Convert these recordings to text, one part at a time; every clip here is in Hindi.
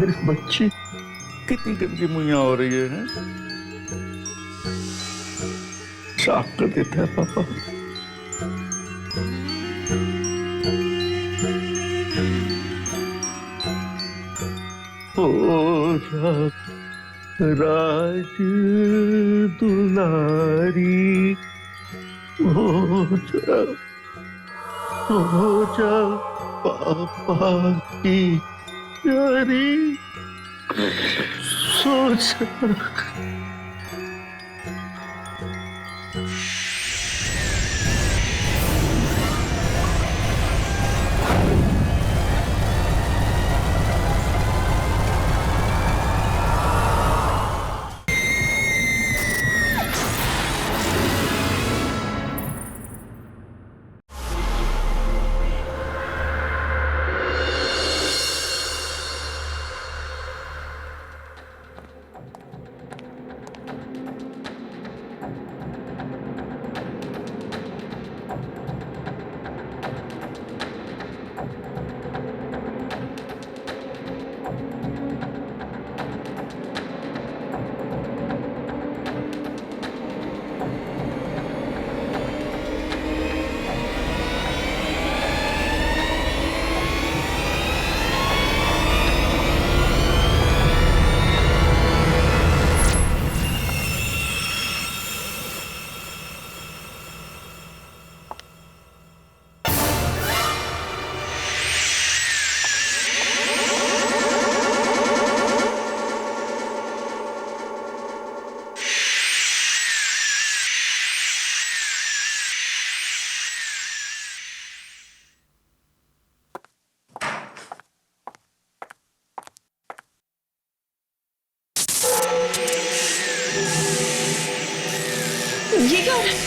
मेरी बच्ची कितनी गंदी मुइया हो रही है। साफ कर देते हैं पापा। हो जा राज दुलारी, हो जा पापा की प्यारी, सो जा। ये क्या हो रहा है?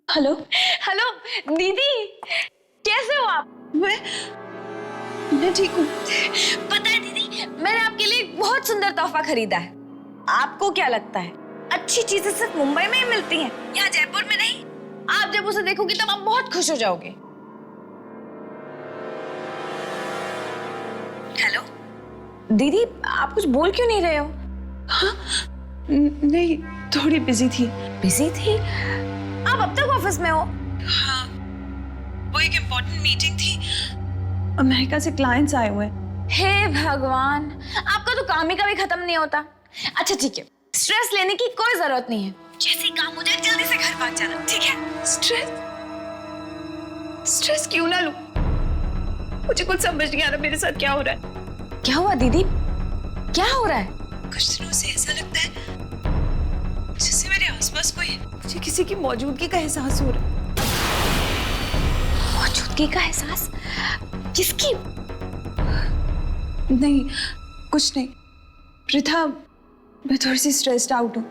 हेलो हेलो दीदी, कैसे हो आप? मैं ठीक हूँ। पता है दीदी, मैंने आपके लिए एक बहुत सुंदर तोहफा खरीदा है। आपको क्या लगता है अच्छी चीजें सिर्फ मुंबई में ही मिलती हैं, यहाँ जयपुर में नहीं? आप जब उसे देखोगी तब आप बहुत खुश हो जाओगे। हेलो दीदी, आप कुछ बोल क्यों नहीं रहे हो? हाँ? नहीं, थोड़ी बिजी थी। बिजी थी? आप अब तक ऑफिस में हो? हाँ, वो एक इम्पोर्टेंट मीटिंग थी, अमेरिका से क्लाइंट्स आए हुए। हे भगवान, आपका तो काम ही कभी खत्म नहीं होता। अच्छा ठीक है, स्ट्रेस लेने की कोई जरूरत नहीं है। जैसे काम हो जाए जल्दी से घर भाग जाना, ठीक है? स्ट्रेस क्यों ना लूं? मुझे कुछ समझ नहीं आ रहा मेरे साथ क्या हो रहा है। क्या हुआ दीदी, क्या हो रहा है? कुछ दिनों से ऐसा लगता है जैसे मेरे आसपास कोई, मुझे किसी की मौजूदगी का एहसास हो रहा है। मौजूदगी का एहसास? किसकी? नहीं, कुछ नहीं। पृथा, मैं थोड़ी सी स्ट्रेस्ड आउट हूँ।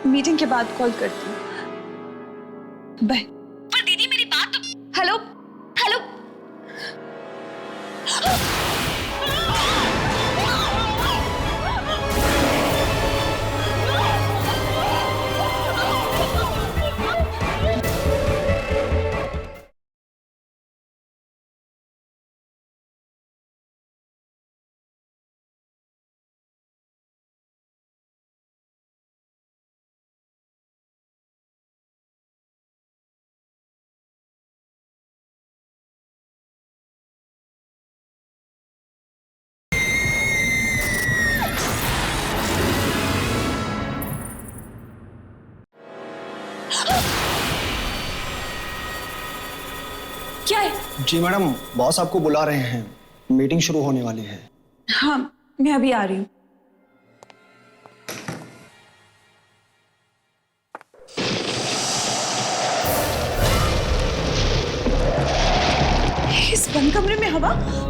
मीटिंग के बाद कॉल करती हूँ। बाय। पर दीदी मेरी बात तो... हेलो हेलो। क्या है? जी मैडम, बॉस आपको बुला रहे हैं, मीटिंग शुरू होने वाली है। हाँ, मैं अभी आ रही हूँ। बाबा?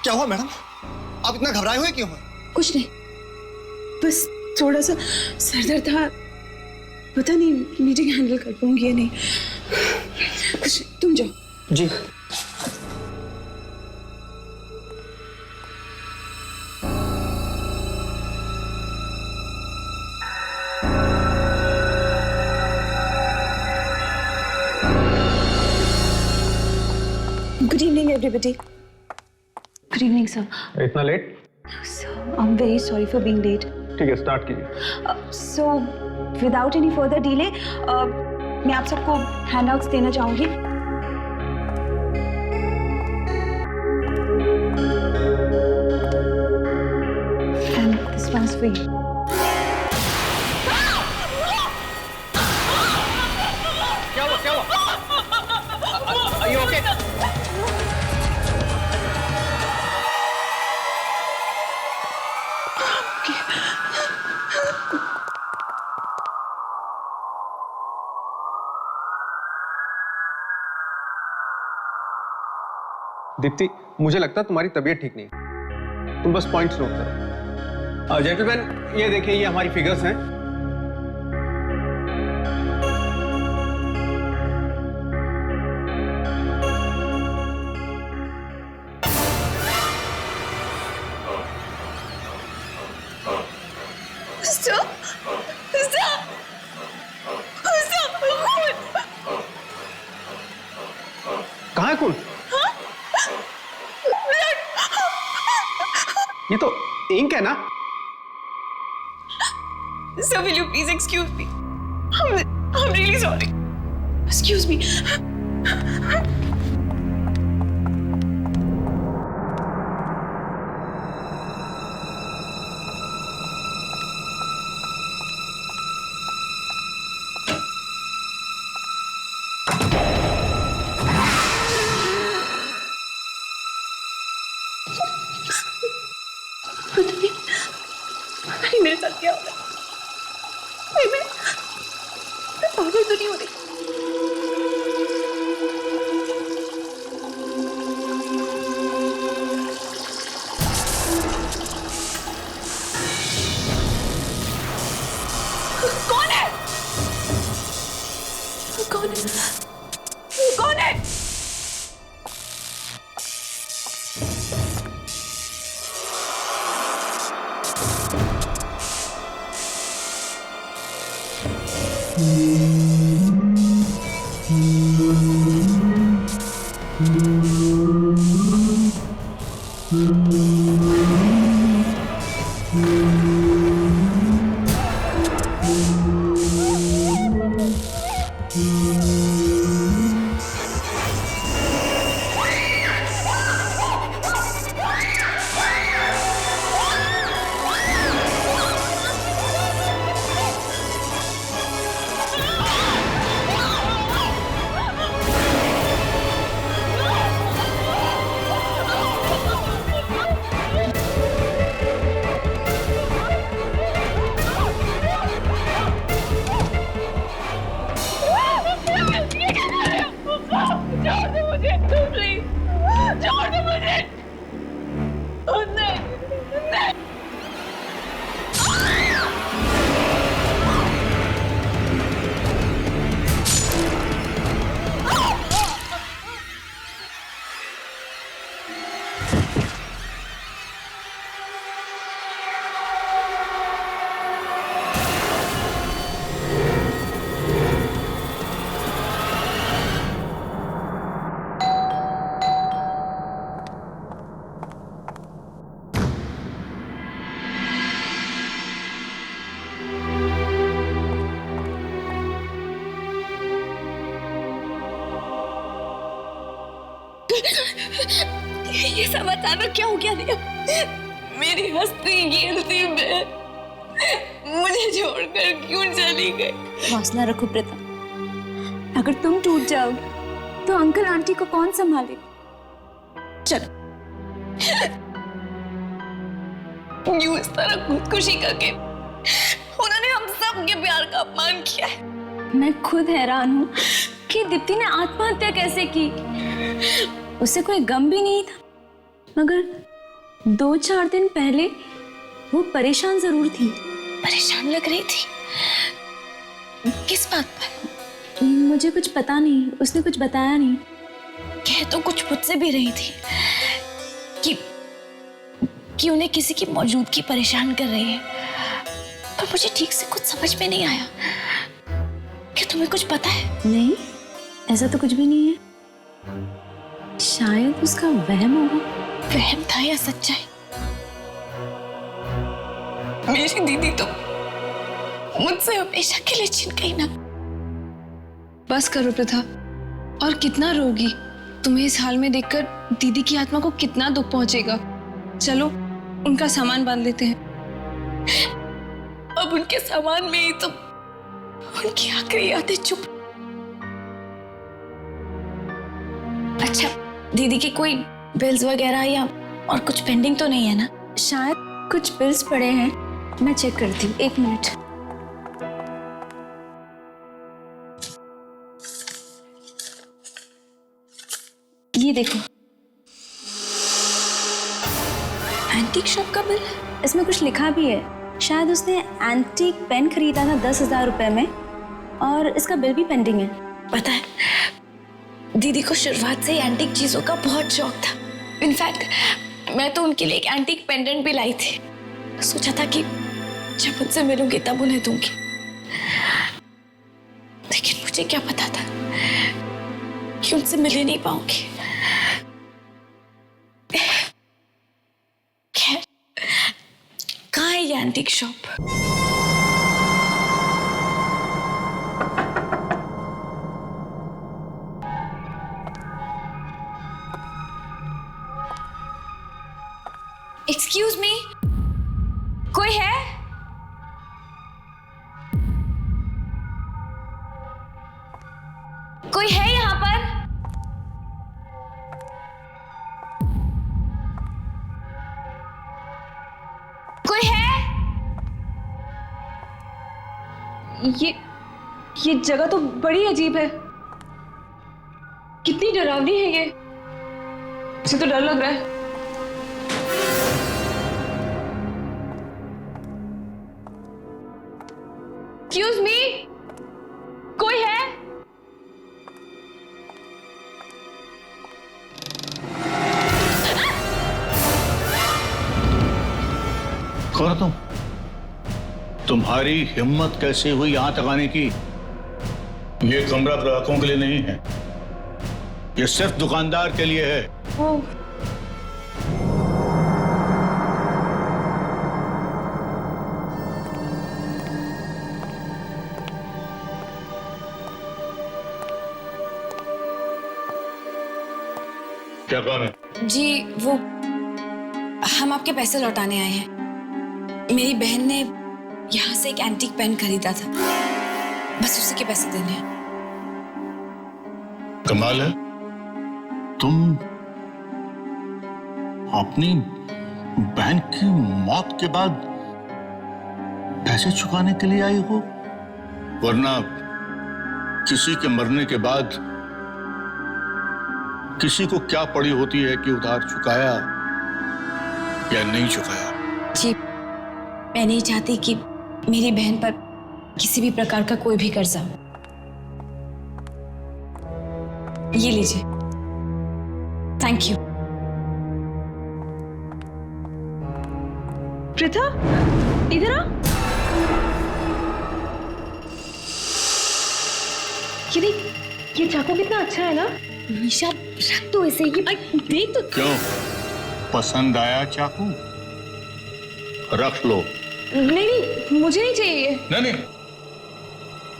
क्या हुआ मैडम? आप इतना घबराए हुए क्यों हैं? कुछ नहीं, बस थोड़ा सा सरदर्द था। पता नहीं मीटिंग हैंडल कर पाऊंगी या नहीं। कुछ, तुम जाओ। जी। Good evening everybody. Good evening sir. इतना late? Sir I am very sorry for being late. ठीक है, स्टार्ट कीजिए। So without any further delay मैं आप सबको हैंडआउट्स देना चाहूंगी। And this one is for you. क्या हुआ? क्या हुआ? Are you okay? दीप्ति, मुझे लगता है तुम्हारी तबीयत ठीक नहीं। तुम बस पॉइंट्स नोट करो। जेंटलमैन, ये देखिए, ये हमारी फिगर्स हैं। कहाँ है खून? ये तो इंक है ना? Sir, will you please excuse me? I'm really sorry. Excuse me. पता नहीं मेरे साथ क्या हो रहा है। मैं पागल तो नहीं हो रही। कौन है? कौन है? कौन है? ये सब अचानक क्या हो गया रिया? मेरी हस्ती खेलती बहन मुझे छोड़कर क्यों चली गई? हौसला रखो प्रीता, अगर तुम टूट जाओगे तो अंकल आंटी को कौन संभालेगा? चलो। यूं इस तरह खुदकुशी करके उन्होंने हम सब के प्यार का अपमान किया है। मैं खुद हैरान हूँ कि दीप्ति ने आत्महत्या कैसे की। उसे कोई गम भी नहीं था, मगर 2-4 दिन पहले वो परेशान जरूर थी। परेशान लग रही थी? किस बात पर? मुझे कुछ पता नहीं, उसने कुछ बताया नहीं। कह तो कुछ मुझसे भी रही थी कि उन्हें किसी की मौजूदगी परेशान कर रही है, पर मुझे ठीक से कुछ समझ में नहीं आया। क्या तुम्हें कुछ पता है? नहीं, ऐसा तो कुछ भी नहीं है। शायद उसका वहम होगा। वहम था या सच्चाई? मेरी दीदी तो मुझसे हमेशा के लिए छिन गई ना। बस करो प्रथा, और कितना रोगी? तुम्हें इस हाल में देखकर दीदी की आत्मा को कितना दुख पहुंचेगा। चलो उनका सामान बांध लेते हैं। अब उनके सामान में ही तो उनकी आखिरी यादें चुप। अच्छा, दीदी की कोई बिल्स वगैरह या और कुछ पेंडिंग तो नहीं है ना? शायद कुछ बिल्स पड़े हैं, मैं चेक करती हूँ। 1 मिनट। ये देखो, एंटीक शॉप का बिल? इसमें कुछ लिखा भी है। शायद उसने एंटीक पेन खरीदा था 10,000 रुपए में, और इसका बिल भी पेंडिंग है। पता है, दीदी को शुरुआत से ही एंटीक चीजों का बहुत शौक था। इनफैक्ट मैं तो उनके लिए एक एंटीक पेंडेंट भी लाई थी। सोचा था कि जब उनसे मिलूंगी तब उन्हें दूंगी, लेकिन मुझे क्या पता था कि उनसे मिल ही नहीं पाऊंगी। खैर, कहाँ है ये एंटीक शॉप? एक्सक्यूज मी, कोई है? कोई है यहाँ पर? कोई है? ये जगह तो बड़ी अजीब है। कितनी डरावनी है ये। मुझे तो डर लग रहा है। एक्सक्यूज मी, कोई है? कौन तुम्हारी हिम्मत कैसे हुई यहां तक आने की? ये कमरा ग्राहकों के लिए नहीं है, ये सिर्फ दुकानदार के लिए है। क्या काम है? जी वो, हम आपके पैसे लौटाने आए हैं। मेरी बहन ने यहाँ से एक एंटीक पेन खरीदा था, बस उसी के पैसे देने हैं। कमाल है, तुम अपनी बहन की मौत के बाद पैसे चुकाने के लिए आई हो? वरना किसी के मरने के बाद किसी को क्या पड़ी होती है कि उधार चुकाया या नहीं चुकाया। जी, मैं नहीं चाहती कि मेरी बहन पर किसी भी प्रकार का कोई भी कर्जा हो। ये लीजिए। Thank you. प्रीता, इधर आ। ये देख, ये चाकू कितना अच्छा है ना। निशा, रख दो इसे। ये देख तो। क्यों, पसंद आया चाकू? रख लो। नहीं, मुझे नहीं चाहिए। नहीं,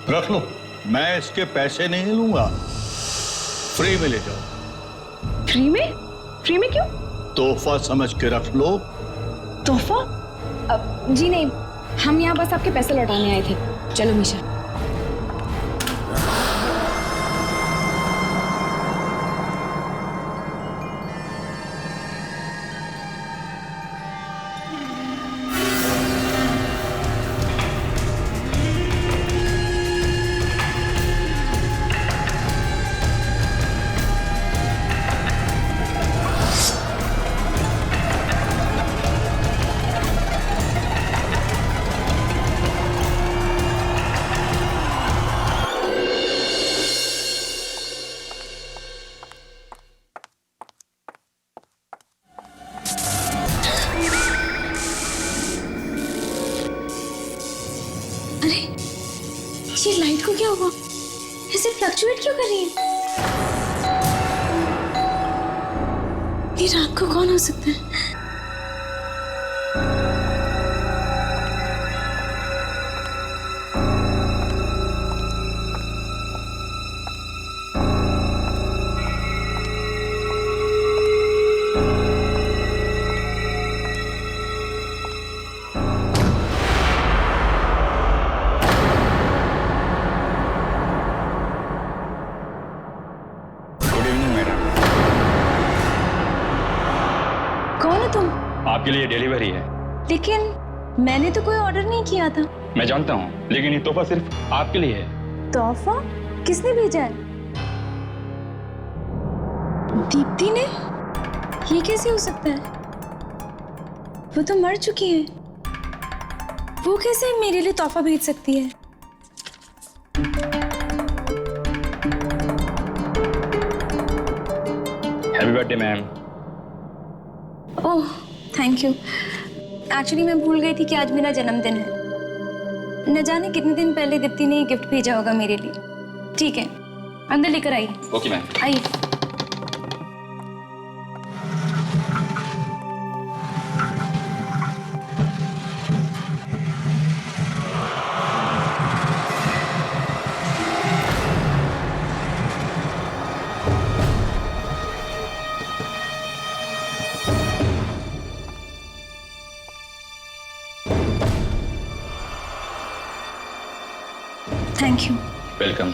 रख लो, मैं इसके पैसे नहीं लूंगा, फ्री में ले जाओ। फ्री में क्यों? तोहफा समझ के रख लो। तोहफा? जी नहीं, हम यहाँ बस आपके पैसे लौटाने आए थे। चलो मीशा। अरे ये लाइट को क्या हुआ? ऐसे फ्लक्चुएट क्यों कर रही है? ये रात को कौन हो सकता है? कौन है तुम? आपके लिए डिलीवरी है। लेकिन मैंने तो कोई ऑर्डर नहीं किया था। मैं जानता हूँ, लेकिन ये तोहफा सिर्फ आपके लिए है। तोहफा? किसने भेजा है? दीप्ति ने? ये कैसे हो सकता है? वो तो मर चुकी है। वो कैसे मेरे लिए तोहफा भेज सकती है? Happy birthday ma'am. Oh thank you. Actually मैं भूल गई थी कि आज मेरा जन्मदिन है। न जाने कितने दिन पहले दीप्ति ने गिफ्ट भेजा होगा मेरे लिए। ठीक है, अंदर लेकर आइए। Okay ma'am. आइए। Thank you. Welcome.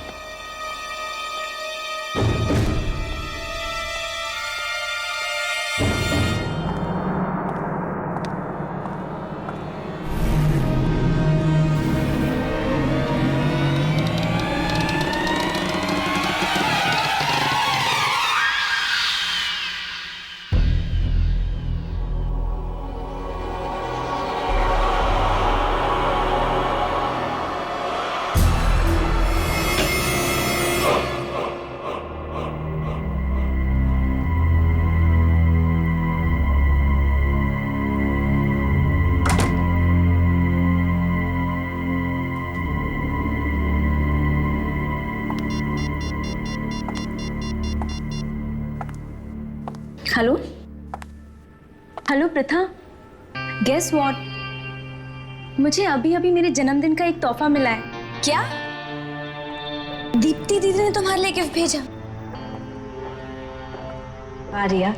Hello hello Pratha, guess what? मुझे अभी अभी मेरे जन्मदिन का एक तोहफा मिला है। क्या? दीप्ति दीदी ने तुम्हारे लिए गिफ्ट भेजा? आर्या,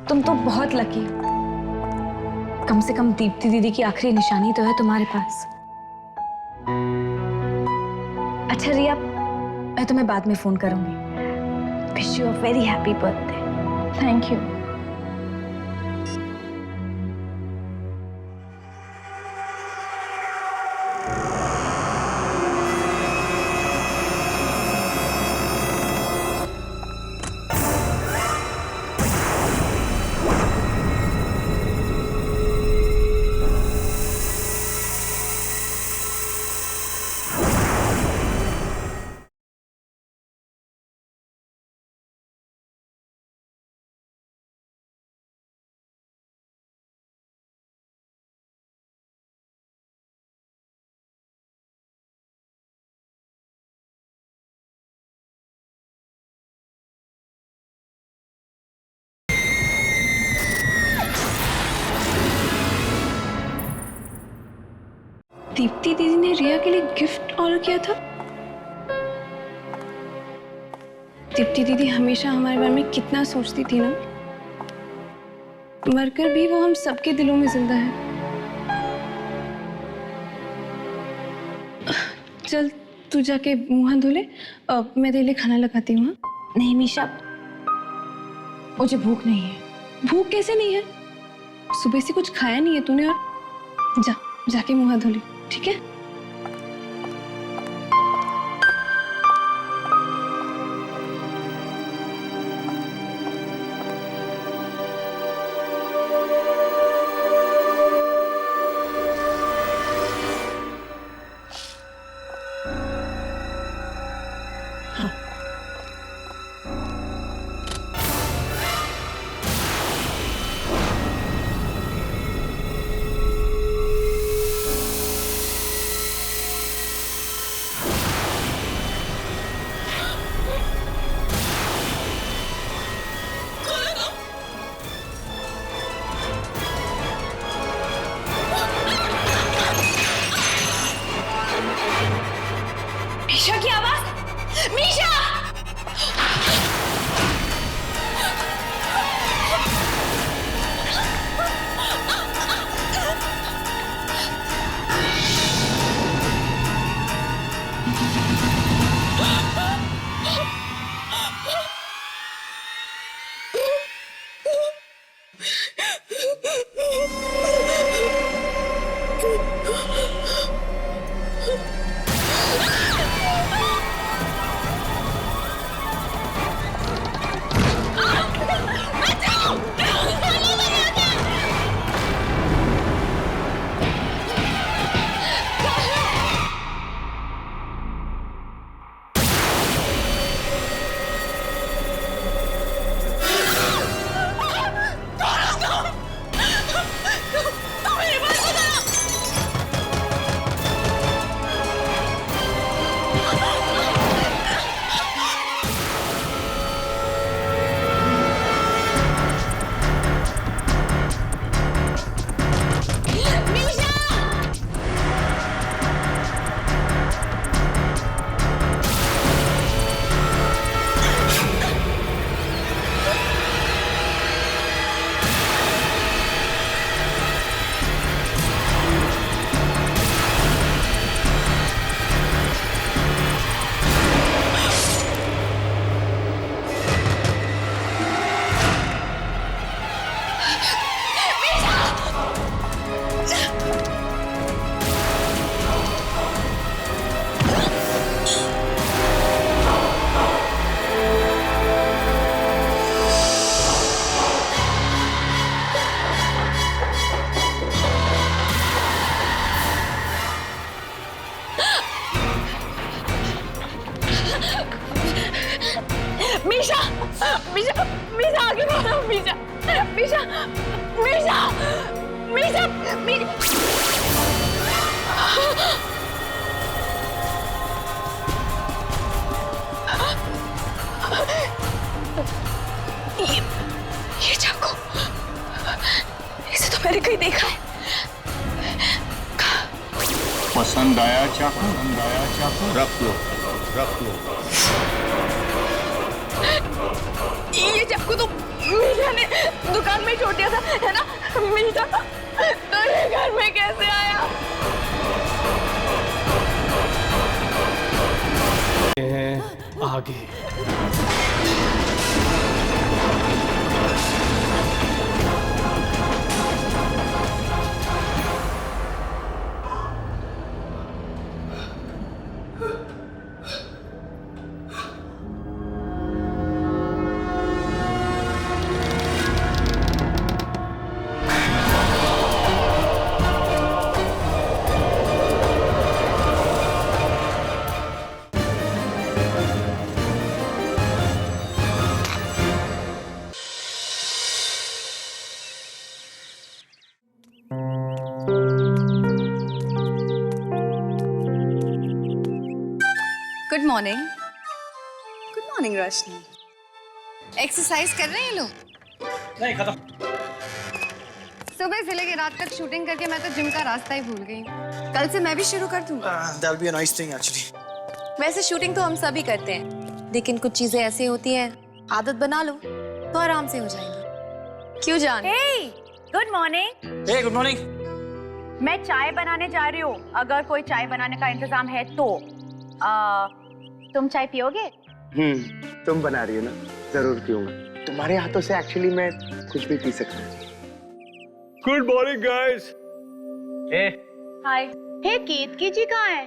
तुम तो बहुत लकी हो। कम से कम दीप्ति दीदी की आखिरी निशानी तो है तुम्हारे पास। अच्छा रिया, मैं तुम्हें बाद में फोन करूंगी। Wish you a very happy birthday. Thank you. Deepti दीदी ने रिया के लिए गिफ्ट ऑर्डर किया था। दीप्ति दीदी हमेशा हमारे बारे में कितना सोचती थी ना, मरकर भी वो हम सबके दिलों में जिंदा है। चल तू जाके मुंह हाथ धो ले, मैं तेरे लिए खाना लगाती हूँ। नहीं मीशा, मुझे भूख नहीं है। भूख कैसे नहीं है? सुबह से कुछ खाया नहीं है तूने, और जाके मुंह हाथ धो ले, ठीक है? मीशा की आवाज, मीशा! मीशा, मीशा, मीशा आगे बढ़ो, मीशा, मीशा, मीशा, मीशा, ये चाकू, इसे तो मैंने कहीं देखा है। पसंद आया चाकू? रख लो, रख लो। ये चाकू तो मीशा ने दुकान में छोड़ दिया था, है ना? मीशा तेरे घर में कैसे आया? ये है आगे। Good morning. गुड मॉर्निंग रोशनी। एक्सरसाइज कर रहे हैं लोग? नहीं, खत्म। सुबह से लेकर रात तक शूटिंग करके मैं तो जिम का रास्ता ही भूल गई। कल से मैं भी शुरू कर दूंगा। That'll be a nice thing actually. वैसे शूटिंग तो हम सभी करते हैं, लेकिन कुछ चीजें ऐसी होती हैं, आदत बना लो तो आराम से हो जाएगी। क्यों जान? Good morning. Hey good morning. मैं चाय बनाने जा रही हूँ, अगर कोई चाय बनाने का इंतजाम है तो तुम चाय पियोगे? तुम बना रही हो ना, जरूर पीऊंगा। तुम्हारे हाथों से एक्चुअली मैं कुछ भी पी सकता हूँ। Good morning guys. Hi. Hey Ketaki ji कहाँ है?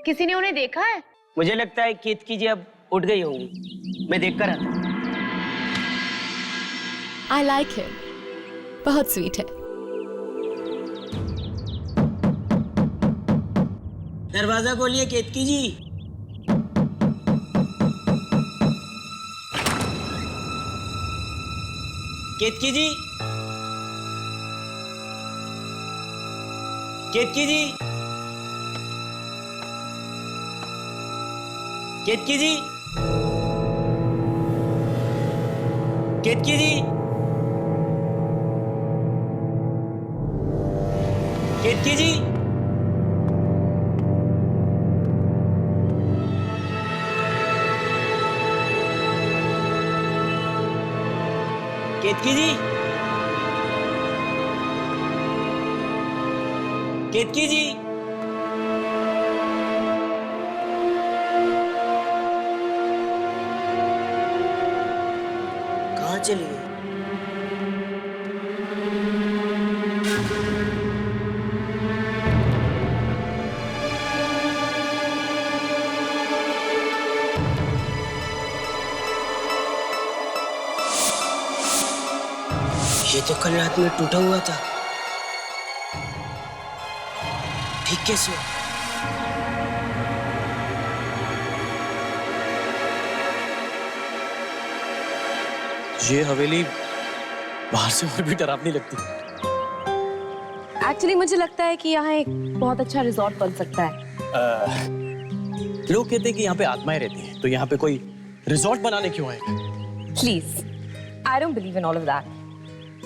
किसी ने उन्हें देखा है? मुझे लगता है केतकी जी अब उठ गई होंगी, मैं देख कर आता। आई लाइक हिम, बहुत स्वीट है। दरवाजा खोलिए केतकी जी। केतकी जी, केतकी जी, केतकी जी, केतकी जी, केतकी जी, केतकी जी, केतकी जी, कहाँ चली गई? ये तो कल रात में टूटा हुआ था, ठीक कैसे? ये हवेली बाहर से और भी डरावनी लगती है। एक्चुअली मुझे लगता है कि यहाँ एक बहुत अच्छा रिजॉर्ट बन सकता है। लोग कहते हैं कि यहाँ पे आत्माएं रहती हैं, तो यहाँ पे कोई रिजॉर्ट बनाने क्यों आएगा? Please, I don't believe in all of that.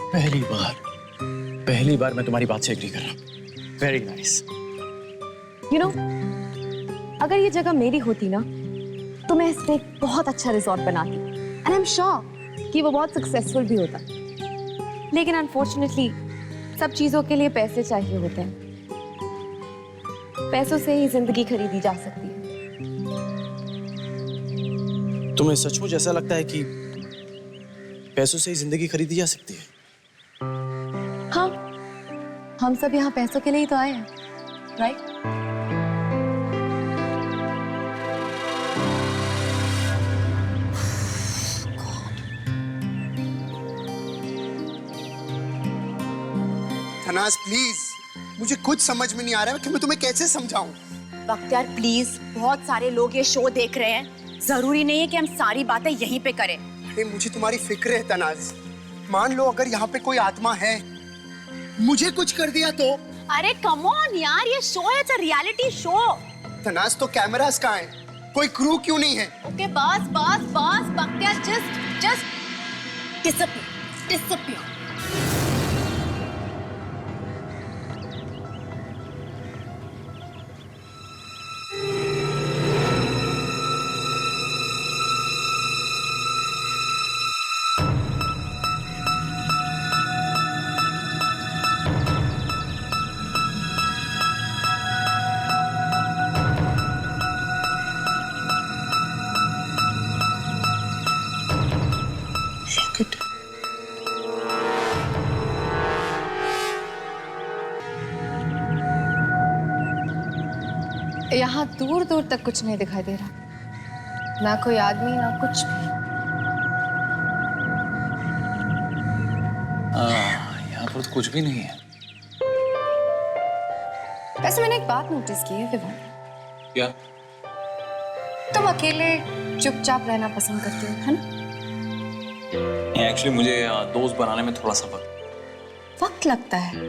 पहली बार मैं तुम्हारी बात से एग्री कर रहा हूँ। Very nice. यू नो, अगर ये जगह मेरी होती ना तो मैं इसमें एक बहुत अच्छा रिजॉर्ट बनाती एंड आई एम श्योर कि वो बहुत सक्सेसफुल भी होता। लेकिन अनफॉर्चुनेटली सब चीजों के लिए पैसे चाहिए होते हैं। पैसों से ही जिंदगी खरीदी जा सकती है। तुम्हें सचमुच ऐसा लगता है कि पैसों से ही जिंदगी खरीदी जा सकती है? हाँ, हम सब यहाँ पैसों के लिए ही तो आए हैं, राइट? धनाज प्लीज, मुझे कुछ समझ में नहीं आ रहा है कि मैं तुम्हें कैसे समझाऊं। बख्तियार प्लीज, बहुत सारे लोग ये शो देख रहे हैं, जरूरी नहीं है कि हम सारी बातें यहीं पे करें। अरे मुझे तुम्हारी फिक्र है तनाज। मान लो अगर यहाँ पे कोई आत्मा है, मुझे कुछ कर दिया तो? अरे कम ऑन यार, ये शो है, it's a reality show. Tanaz तो कैमरास कहाँ हैं? कोई क्रू क्यों नहीं है? ओके बस बस बस बख्तियार, जस्ट डिसअपियर। यहाँ दूर दूर तक कुछ नहीं दिखाई दे रहा, ना कोई आदमी ना कुछ भी। यहाँ पर तो कुछ भी नहीं है। वैसे मैंने एक बात नोटिस की है विवान। क्या? तुम अकेले चुपचाप रहना पसंद करते हो, है ना? एक्चुअली मुझे दोस्त बनाने में थोड़ा सा वक्त लगता है,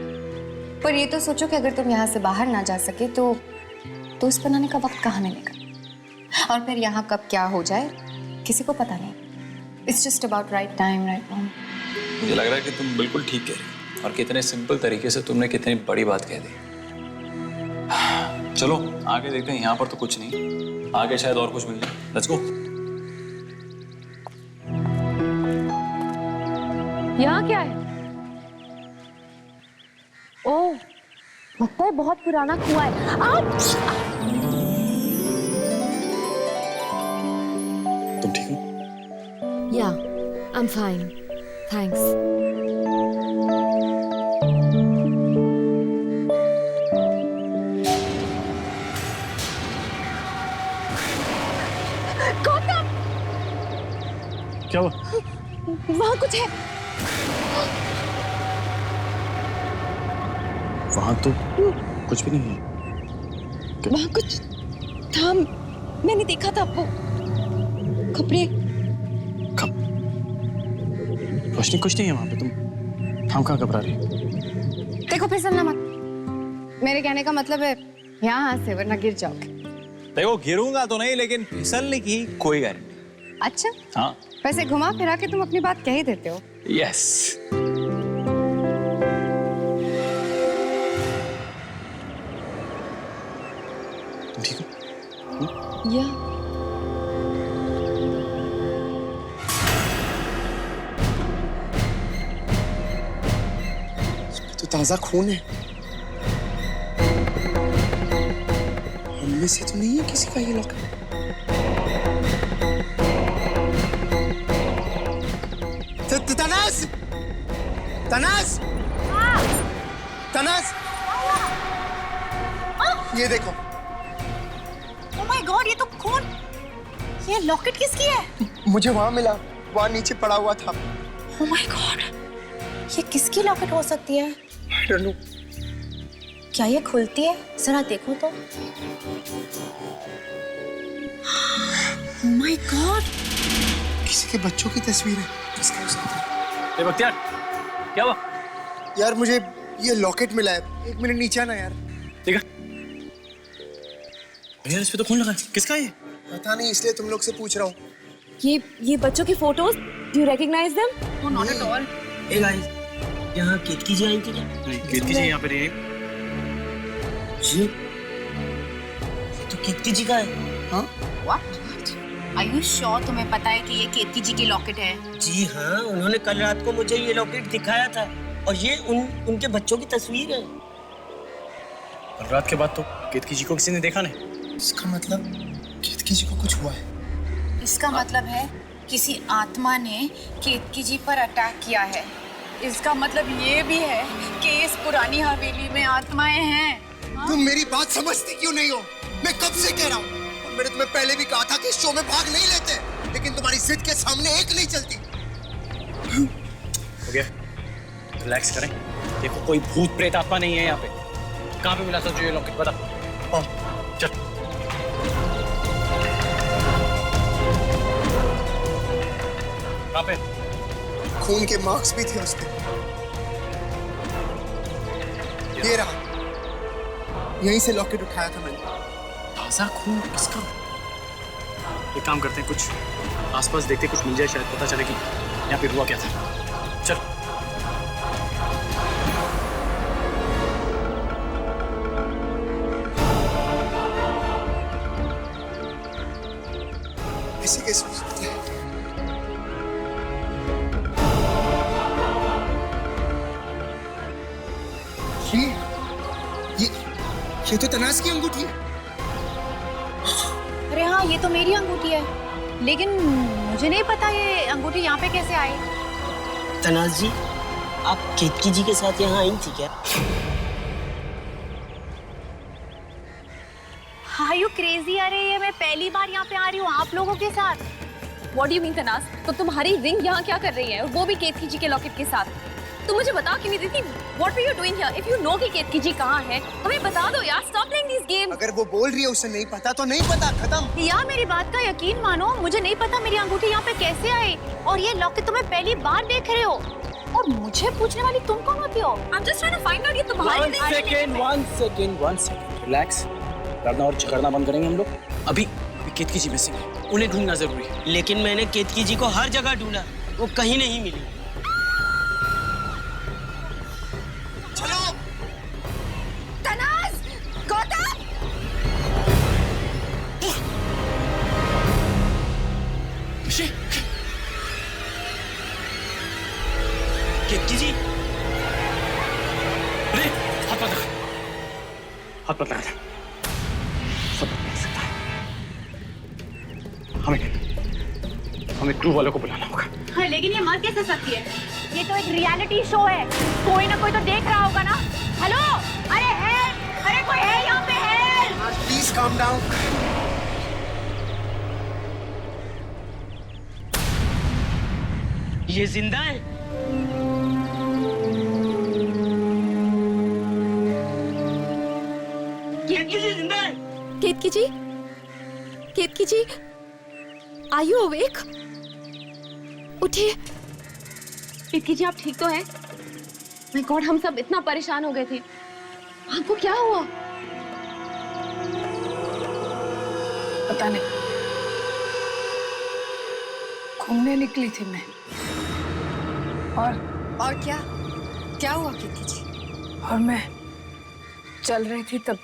पर ये तो सोचो कि अगर तुम यहाँ से बाहर ना जा सके तो दोस्त बनाने का वक्त कहाँ मिलेगा? और फिर यहाँ कब क्या हो जाए किसी को पता नहीं। It's just about right time, right moment. मुझे लग रहा है कि तुम बिल्कुल ठीक कह रही हो और कितने सिंपल तरीके से तुमने कितनी बड़ी बात कह दी। चलो आगे देखते हैं। यहाँ पर तो कुछ नहीं, आगे शायद और कुछ मिल जाए। Let's go. यहाँ क्या है? ओह, लगता है बहुत पुराना कुआं है। आप तुम ठीक हो? या, I am fine, thanks. Gautam, क्या हुआ? वहाँ कुछ है। वहां तो कुछ भी नहीं है। वहाँ कुछ था, मैंने देखा था आपको। कपड़े। रोशनी, कुछ नहीं है वहां पे। तुम हम कहाँ घबरा रही हो? देखो फिसलना मत। मेरे कहने का मतलब है यहाँ से, वरना गिर जाओगे। देखो गिरूंगा तो नहीं, लेकिन फिसलने की कोई गारंटी। अच्छा, हाँ। वैसे घुमा फिरा के तुम अपनी बात कह ही देते हो। यस। तुम ठीक हो? या तो ताजा खून है। उनमें से तो नहीं है किसी का ये लॉकेट। तनाज, तनाज, तनाज, ये देखो। ओह माय गॉड, ये तो खून। ये लॉकेट किसकी है? मुझे वहां मिला, वहां नीचे पड़ा हुआ था। ओह माय गॉड, ये किसकी लॉकेट हो सकती है? I don't know. क्या ये खुलती है? जरा देखो तो। ओह माय गॉड, किसी के बच्चों की तस्वीर है। किसका हो सकता है? बख्तियार, क्या हुआ? यार मुझे ये लॉकेट मिला है। 1 मिनट नीचे आना यार। देखा? भैया इस पे तो खून लगा है। किसका है ये? पता नहीं, इसलिए तुम लोग से पूछ रहा हूँ। ये बच्चों की photos, do you recognise them? Oh, not at all. Hey guys, यहाँ केतकी जी आई थी क्या? नहीं, केतकी जी यहाँ पे नहीं है। ये तो केतकी जी का है। हाँ? What? Are you sure तुम्हें पता है कि ये केतकी जी की लॉकेट है? जी हाँ, उन्होंने कल रात को मुझे ये लॉकेट दिखाया था और ये उनके बच्चों की तस्वीर है। कल रात के बाद तो केतकी जी को किसी ने देखा नहीं। इसका मतलब केतकी जी को कुछ हुआ है। इसका मतलब है किसी आत्मा ने केतकी जी पर अटैक किया है। इसका मतलब ये भी है कि इस पुरानी हवेली में आत्माएं हैं। तुम मेरी बात समझती क्यों नहीं हो? मैं कब से कह रहा हूँ। और मैंने तुम्हें पहले भी कहा था कि इस शो में भाग नहीं लेते, लेकिन तुम्हारी जिद के सामने एक नहीं चलती। हो गया, रिलैक्स करें। देखो कोई भूत प्रेत आत्मा नहीं है यहाँ पे। कहाँ पे मिला सोचो ये लॉकेट? बता। चल। कहाँ पे? खून के मार्क्स भी थे उस पे। ये रहा, यहीं से लॉकेट उठाया था मैंने। ताजा खून किसका? एक काम करते हैं, कुछ आसपास देखते, कुछ मिल जाए, शायद पता चले कि यहाँ पे हुआ क्या था। चल। ऐसे कैसे हो सकता है? ये तो तनाज की अंगूठी है। अरे हाँ, ये तो मेरी अंगूठी है, लेकिन मुझे नहीं पता ये अंगूठी यहाँ पे कैसे आई। तनाज जी, आप केतकी जी के साथ यहाँ आई थी क्या? Are you crazy? अरे ये मैं पहली बार यहाँ पे आ रही हूँ आप लोगों के साथ। What do you mean, Tanaz? तो तुम्हारी रिंग यहाँ क्या कर रही है, और वो भी केतकी जी के लॉकेट के साथ? तुम मुझे बता क्यों नहीं देती? What were you doing here? If you know कि केतकी जी कहाँ है, हमें बता दो यार। Stop playing these games. अगर वो बोल रही है उसे नहीं पता तो नहीं पता, खत्म। यार मेरी बात का यकीन मानो, मुझे नहीं पता मेरी अंगूठी यहाँ पे कैसे आई, और ये लॉकेट तुम्हें पहली बार देख रहे हो, और मुझे पूछने वाली तुम कौन होती हो? I'm just trying to find out ये तुम्हारी One second. Relax. लड़ना और झगड़ना बंद करेंगे हम लोग। अभी केतकी जी मिसिंग है, उन्हें ढूंढना जरूरी है। लेकिन मैंने केतकी जी को हर जगह ढूंढा, वो कहीं नहीं मिली। चलो। तनाज, गौतम, हाथ मत लगा। सब देख सकता है। हमें क्रू वालों को बुलाना होगा। हाँ, लेकिन ये मर कैसे सकती है? ये तो एक रियलिटी शो है, कोई ना कोई तो देख रहा होगा ना। हेलो, अरे हेल्प, अरे कोई है यहाँ पे? Help, please calm down. ये जिंदा है? केतकी जी जिंदा है? केतकी जी, केतकी जी, आर यू अवेक? उठिए। केतकी जी, आप ठीक तो हैं? माय गॉड, हम सब इतना परेशान हो गए थे। आपको क्या हुआ? पता नहीं, घूमने निकली थी मैं। और क्या हुआ केतकी जी? और मैं चल रही थी तब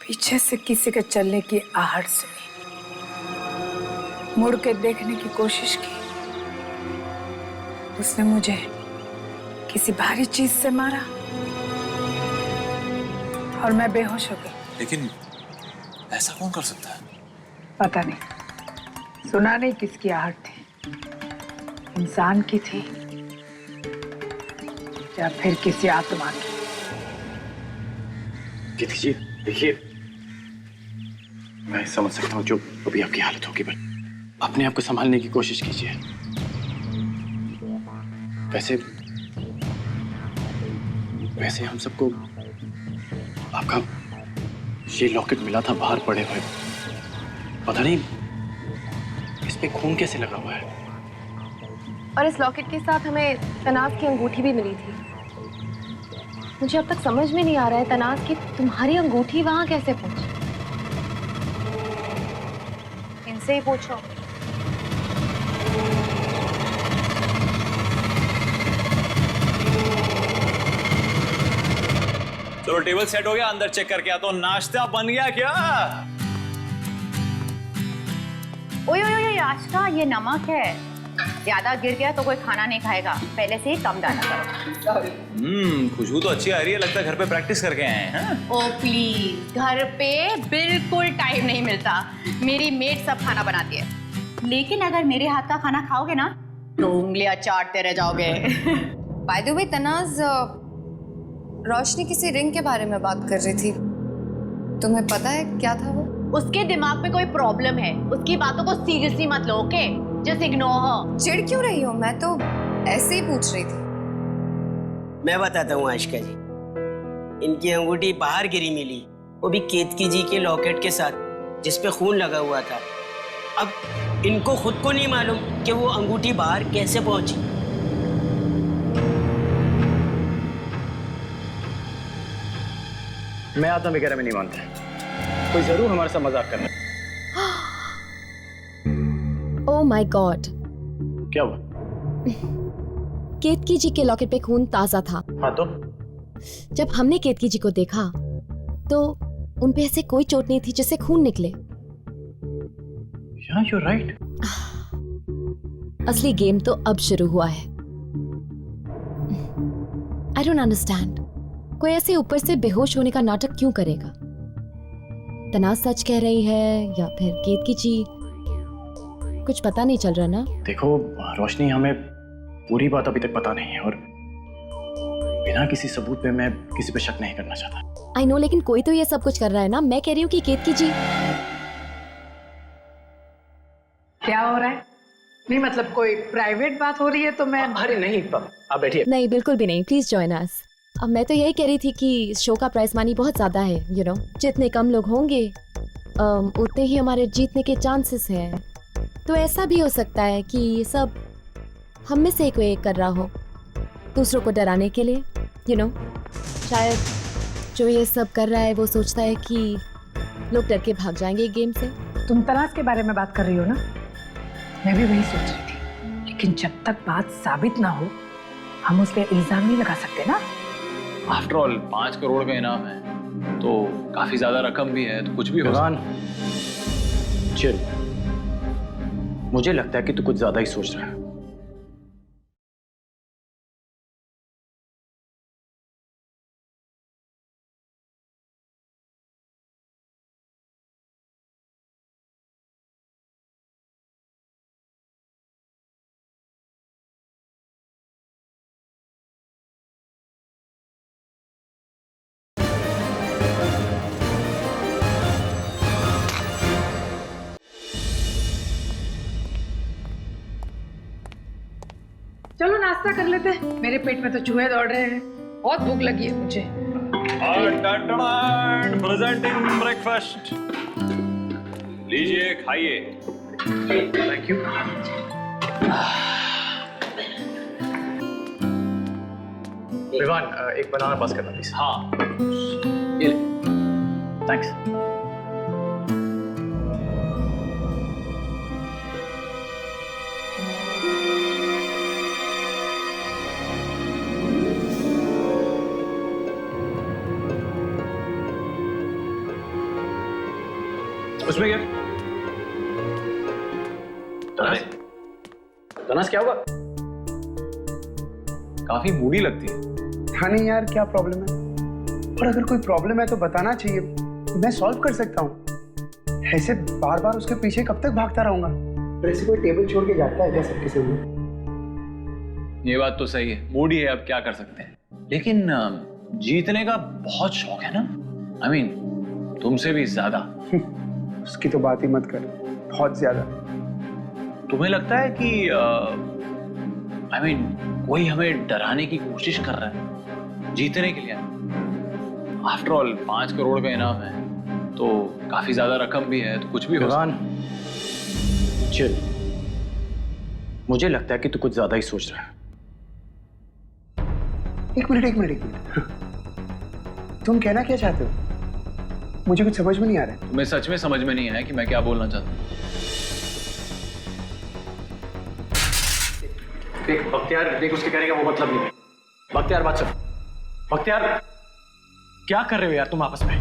पीछे से किसी के चलने की आहट सुनी। मुड़ के देखने की कोशिश की, उसने मुझे किसी भारी चीज से मारा और मैं बेहोश हो गई। लेकिन ऐसा कौन कर सकता है? पता नहीं, सुना नहीं किसकी आहट थी, इंसान की थी या फिर किसी आत्मा की। केतकी जी देखिए, मैं समझ सकता हूँ जो अभी आपकी हालत होगी, पर अपने आप को संभालने की कोशिश कीजिए। वैसे हम सबको आपका ये लॉकेट मिला था बाहर पड़े हुए। पता नहीं इस पे खून कैसे लगा हुआ है। और इस लॉकेट के साथ हमें तनाज की अंगूठी भी मिली थी। मुझे अब तक समझ में नहीं आ रहा है तनाज की तुम्हारी अंगूठी वहां कैसे पहुंची। इनसे ही पूछो। चलो टेबल सेट हो गया, अंदर चेक करके आता हूं। नाश्ता बन गया क्या? ओए ओए ओए आशका, ये नमक है, ज्यादा गिर गया तो कोई खाना नहीं खाएगा, पहले से ही कम डाला करो। खुशबू तो अच्छी आ रही है, लगता है घर पे प्रैक्टिस करके आए हैं। ओ प्लीज, घर पे बिल्कुल टाइम नहीं मिलता, मेरी मेड सब खाना बनाती है। लेकिन अगर मेरे हाथ का खाना खाओगे ना तो उंगलियां चाटते रह जाओगे। बाय द वे तनाज, रोशनी किसी रिंग के बारे में बात कर रही थी, तुम्हें पता है क्या था वो? उसके दिमाग में कोई प्रॉब्लम है, उसकी बातों को सीरियसली मत लो, ओके? Just ignore her. चिढ़ क्यों रही हो? मैं तो ऐसे ही पूछ रही थी। मैं बताता हूँ आशिका जी, इनकी अंगूठी बाहर गिरी मिली, वो भी केतकी जी के लॉकेट के साथ जिसपे खून लगा हुआ था। अब इनको खुद को नहीं मालूम कि वो अंगूठी बाहर कैसे पहुंची। मैं आत्मा वगैरह में नहीं मानता, कोई जरूर हमारे साथ मजाक कर रहा है। ओह माय गॉड, क्या हुआ? केतकी जी के लॉकेट पे खून ताजा था। हाँ तो? जब हमने केतकी जी को देखा तो उन पे ऐसे कोई चोट नहीं थी जिससे खून निकले। Yeah, you're right. असली गेम तो अब शुरू हुआ है। I don't understand. कोई ऐसे ऊपर से बेहोश होने का नाटक क्यों करेगा? तनाज सच कह रही है या फिर केतकी जी? कुछ पता नहीं चल रहा ना। देखो रोशनी, हमें पूरी बात अभी तक पता नहीं है और बिना किसी सबूत पे मैं किसी पे शक नहीं करना चाहता। आई नो, लेकिन कोई तो ये सब कुछ कर रहा है ना। मैं कह रही हूँ कि केतकी जी। क्या हो रहा है? नहीं मतलब कोई प्राइवेट बात हो रही है तो मैं। अरे नहीं, आप बैठिए। नहीं, बिल्कुल भी नहीं, प्लीज जॉइन अस। अब मैं तो यही कह रही थी कि शो का प्राइस मनी बहुत ज्यादा है, यू नो। जितने कम लोग होंगे उतने ही हमारे जीतने के चांसेस हैं। तो ऐसा भी हो सकता है कि ये सब हम में से कोई एक कर रहा हो, दूसरों को डराने के लिए, यू नो। शायद जो ये सब कर रहा है वो सोचता है कि लोग डर के भाग जाएंगे गेम से। तुम तनाज के बारे में बात कर रही हो ना? मैं भी वही सोच रही थी, लेकिन जब तक बात साबित ना हो हम उस पर इल्जाम नहीं लगा सकते ना। आफ्टर ऑल 5 करोड़ का इनाम है तो काफी ज्यादा रकम भी है, तो कुछ भी हो सकता है। चल, मुझे लगता है कि तू कुछ ज्यादा ही सोच रहा है। नाश्ता कर लेते हैं। मेरे पेट में तो चूहे दौड़ रहे हैं, बहुत भूख लगी है मुझे। प्रेजेंटिंग ब्रेकफास्ट, लीजिए खाइए। Thank you. विवान, एक बनाना पास करना प्लीज। हाँ, ये थैंक्स। उसमें क्या? तनास, तनास क्या हुआ? काफी मूडी लगती है। हाँ नहीं यार, क्या प्रॉब्लम है? और अगर कोई प्रॉब्लम है तो बताना चाहिए, मैं सॉल्व कर सकता हूँ। ऐसे बार बार उसके पीछे कब तक भागता रहूंगा? और ऐसे कोई टेबल छोड़ के जाता है क्या सबके सामने? ये बात तो सही है, मूडी है, अब क्या कर सकते हैं। लेकिन जीतने का बहुत शौक है ना, I mean, तुमसे भी ज्यादा। उसकी तो बात ही मत कर, बहुत ज्यादा। तुम्हें लगता है कि I mean, कोई हमें डराने की कोशिश कर रहा है जीतने के लिए? आफ्टर ऑल 5 करोड़ का इनाम है, तो काफी ज्यादा रकम भी है, तो कुछ भी हो सकता है। चिल, मुझे लगता है कि तू कुछ ज्यादा ही सोच रहा है। एक मिनट। तुम कहना क्या चाहते हो? मुझे कुछ समझ में नहीं आ रहा है। तुम्हें सच में समझ में नहीं आया कि मैं क्या बोलना चाहता हूँ? देख बख्तियार, देख उसके कहने का वो मतलब नहीं है। बख्तियार बात सुन। बख्तियार, क्या कर रहे हो यार तुम आपस में?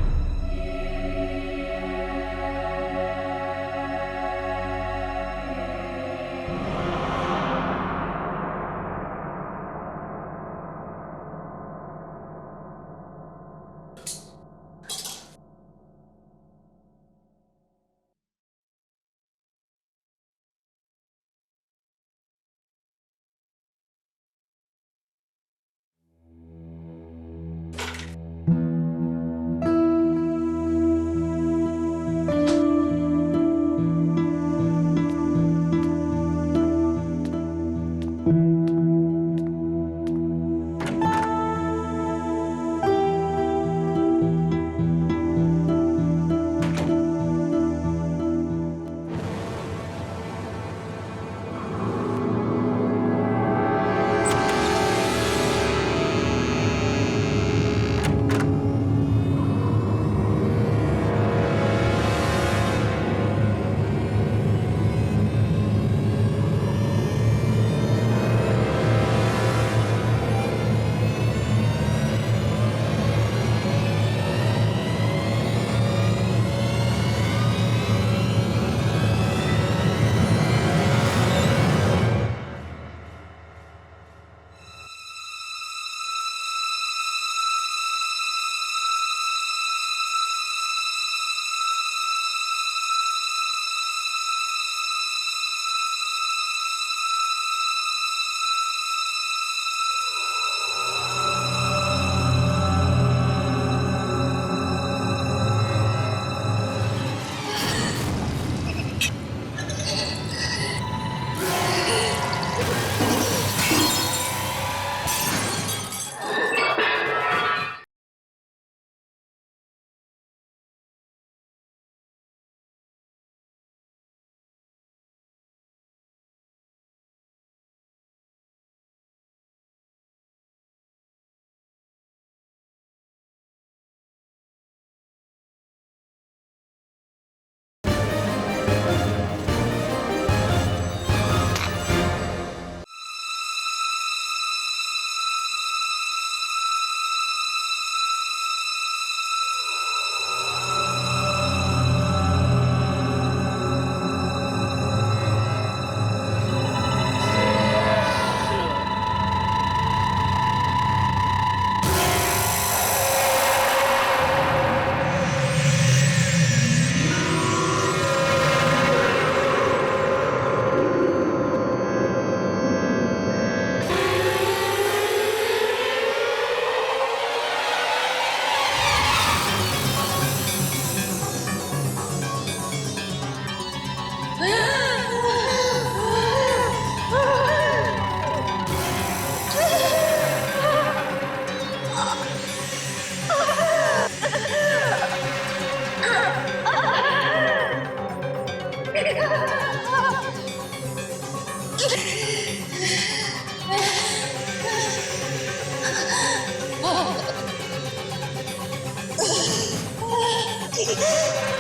नहीं